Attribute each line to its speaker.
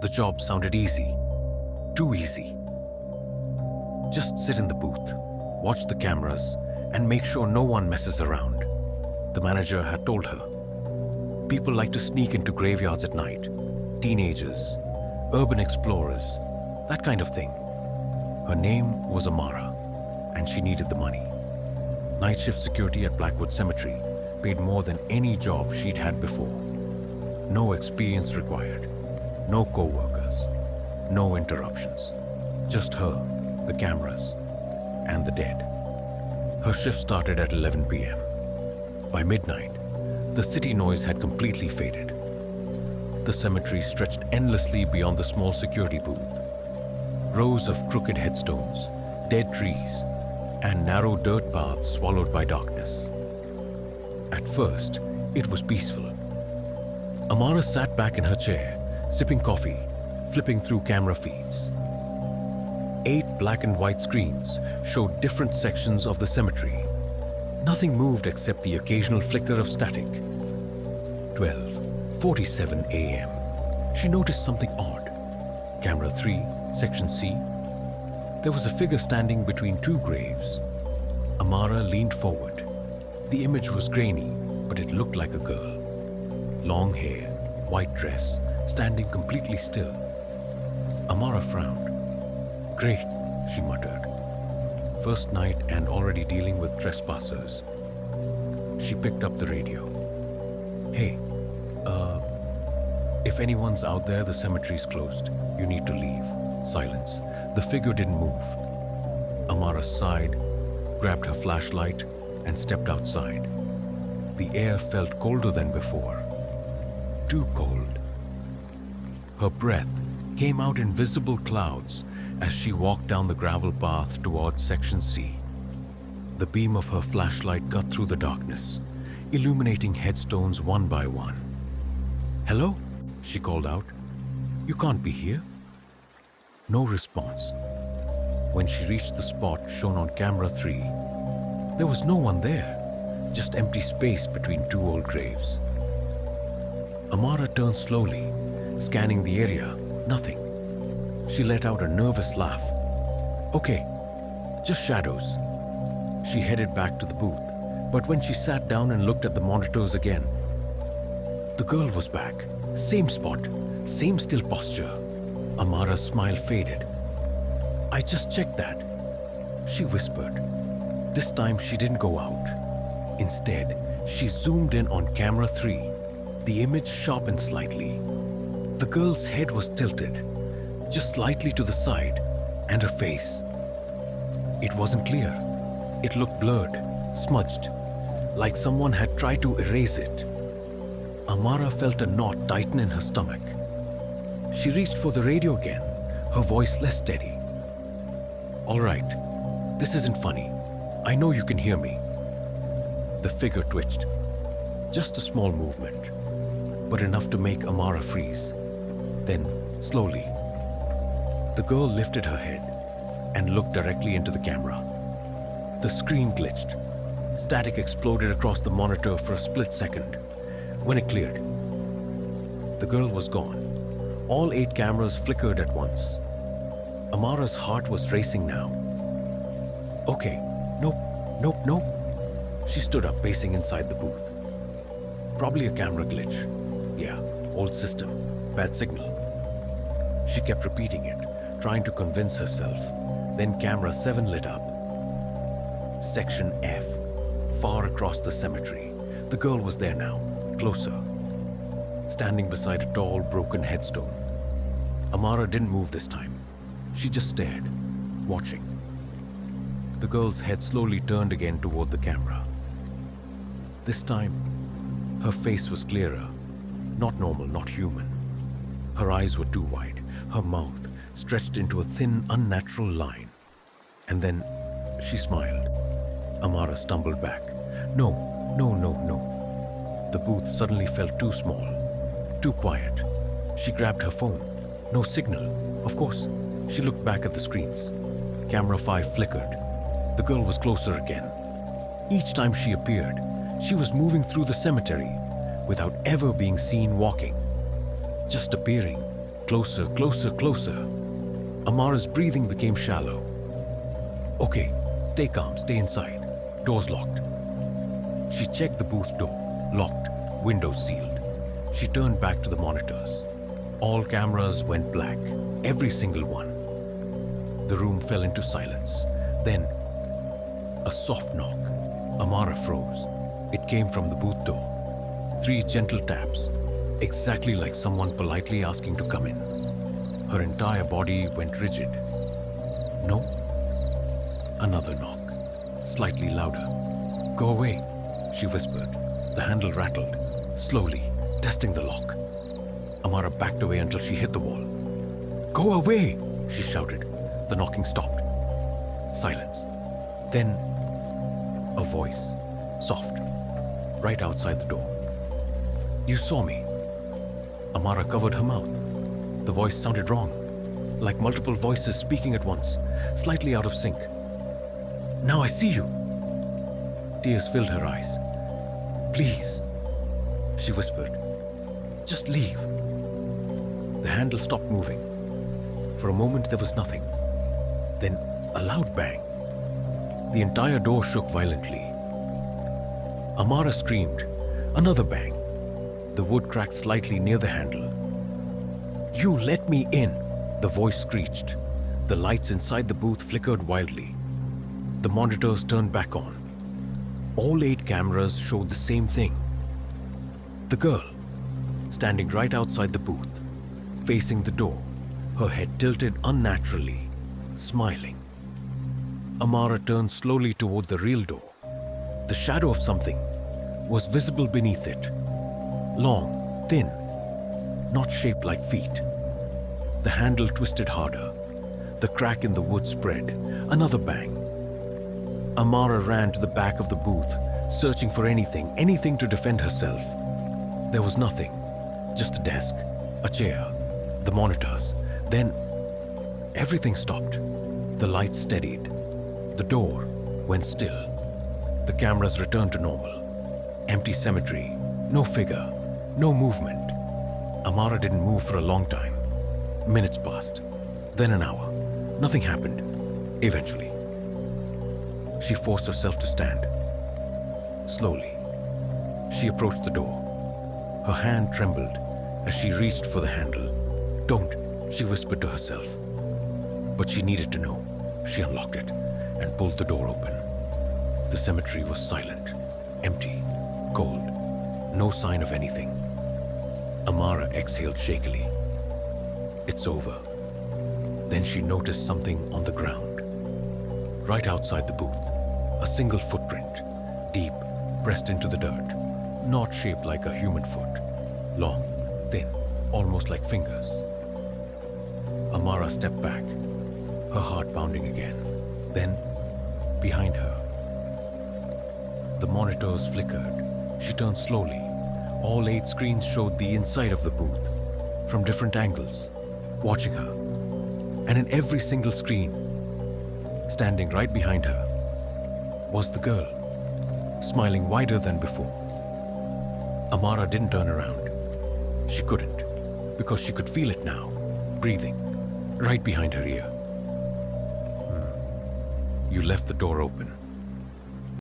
Speaker 1: The job sounded easy. Too easy. Just sit in the booth, watch the cameras, and make sure no one messes around. The manager had told her. People like to sneak into graveyards at night. Teenagers, urban explorers, that kind of thing. Her name was Amara, and she needed the money. Night shift security at Blackwood Cemetery paid more than any job she'd had before. No experience required, no co-workers, no interruptions. Just her, the cameras, and the dead. Her shift started at 11 p.m. By midnight, the city noise had completely faded. The cemetery stretched endlessly beyond the small security booth. Rows of crooked headstones, dead trees, and narrow dirt paths swallowed by darkness. At first, it was peaceful. Amara sat back in her chair, sipping coffee, flipping through camera feeds. 8 black and white screens showed different sections of the cemetery. Nothing moved except the occasional flicker of static. 12:47 a.m. She noticed something odd. Camera 3, section C. There was a figure standing between 2 graves. Amara leaned forward. The image was grainy, but it looked like a girl. Long hair, white dress, standing completely still. Amara frowned. "Great," she muttered. First night and already dealing with trespassers. She picked up the radio. "Hey, if anyone's out there, the cemetery's closed. You need to leave." Silence. The figure didn't move. Amara sighed, grabbed her flashlight, and stepped outside. The air felt colder than before. Too cold. Her breath came out in visible clouds as she walked down the gravel path towards Section C. The beam of her flashlight cut through the darkness, illuminating headstones one by one. "Hello?" she called out. "You can't be here." No response. When she reached the spot shown on camera 3, there was no one there, just empty space between 2 old graves. Amara turned slowly, scanning the area. Nothing. She let out a nervous laugh. "Okay, just shadows." She headed back to the booth, but when she sat down and looked at the monitors again, the girl was back. Same spot, same still posture. Amara's smile faded. "I just checked that," she whispered. This time she didn't go out. Instead, she zoomed in on camera 3. The image sharpened slightly. The girl's head was tilted, just slightly to the side, and her face. It wasn't clear. It looked blurred, smudged, like someone had tried to erase it. Amara felt a knot tighten in her stomach. She reached for the radio again, her voice less steady. "All right, this isn't funny. I know you can hear me." The figure twitched. Just a small movement, but enough to make Amara freeze. Then, slowly, the girl lifted her head and looked directly into the camera. The screen glitched. Static exploded across the monitor for a split second. When it cleared, the girl was gone. All 8 cameras flickered at once. Amara's heart was racing now. "Okay, nope." She stood up, pacing inside the booth. Probably a camera glitch. Yeah, old system, bad signal. She kept repeating it, trying to convince herself. Then camera 7 lit up. Section F, far across the cemetery. The girl was there now, closer, standing beside a tall, broken headstone. Amara didn't move this time. She just stared, watching. The girl's head slowly turned again toward the camera. This time, her face was clearer. Not normal, not human. Her eyes were too wide, her mouth stretched into a thin, unnatural line. And then, she smiled. Amara stumbled back. No. The booth suddenly felt too small, too quiet. She grabbed her phone. No signal. Of course. She looked back at the screens. Camera 5 flickered. The girl was closer again. Each time she appeared, she was moving through the cemetery without ever being seen walking. Just appearing, Closer, closer, closer. Amara's breathing became shallow. Okay, stay calm, stay inside. Door's locked. She checked the booth door, locked, windows sealed. She turned back to the monitors. All cameras went black, every single one. The room fell into silence. Then, a soft knock. Amara froze. It came from the booth door. 3 gentle taps, exactly like someone politely asking to come in. Her entire body went rigid. No. Another knock, slightly louder. Go away, she whispered. The handle rattled, slowly, testing the lock. Amara backed away until she hit the wall. Go away, she shouted. The knocking stopped. Silence. Then, a voice, soft, right outside the door. You saw me. Amara covered her mouth. The voice sounded wrong, like multiple voices speaking at once, slightly out of sync. Now I see you. Tears filled her eyes. Please, she whispered. Just leave. The handle stopped moving. For a moment there was nothing. Then a loud bang. The entire door shook violently. Amara screamed. Another bang. The wood cracked slightly near the handle. You let me in, the voice screeched. The lights inside the booth flickered wildly. The monitors turned back on. All 8 cameras showed the same thing. The girl, standing right outside the booth, facing the door, her head tilted unnaturally, smiling. Amara turned slowly toward the real door. The shadow of something was visible beneath it. Long, thin, not shaped like feet. The handle twisted harder. The crack in the wood spread. Another bang. Amara ran to the back of the booth, searching for anything to defend herself. There was nothing. Just a desk, a chair, the monitors. Then, everything stopped. The lights steadied. The door went still. The cameras returned to normal. Empty cemetery. No figure. No movement. Amara didn't move for a long time. Minutes passed. Then an hour. Nothing happened. Eventually, she forced herself to stand. Slowly, she approached the door. Her hand trembled as she reached for the handle. Don't, she whispered to herself. But she needed to know. She unlocked it and pulled the door open. The cemetery was silent, empty, cold. No sign of anything. Amara exhaled shakily. It's over. Then she noticed something on the ground. Right outside the booth, a single footprint, deep, pressed into the dirt, not shaped like a human foot. Long, thin, almost like fingers. Amara stepped back, her heart pounding again. Then, behind her, the monitors flickered. She turned slowly. All 8 screens showed the inside of the booth, from different angles, watching her. And in every single screen, standing right behind her, was the girl, smiling wider than before. Amara didn't turn around. She couldn't, because she could feel it now, breathing, right behind her ear. You left the door open.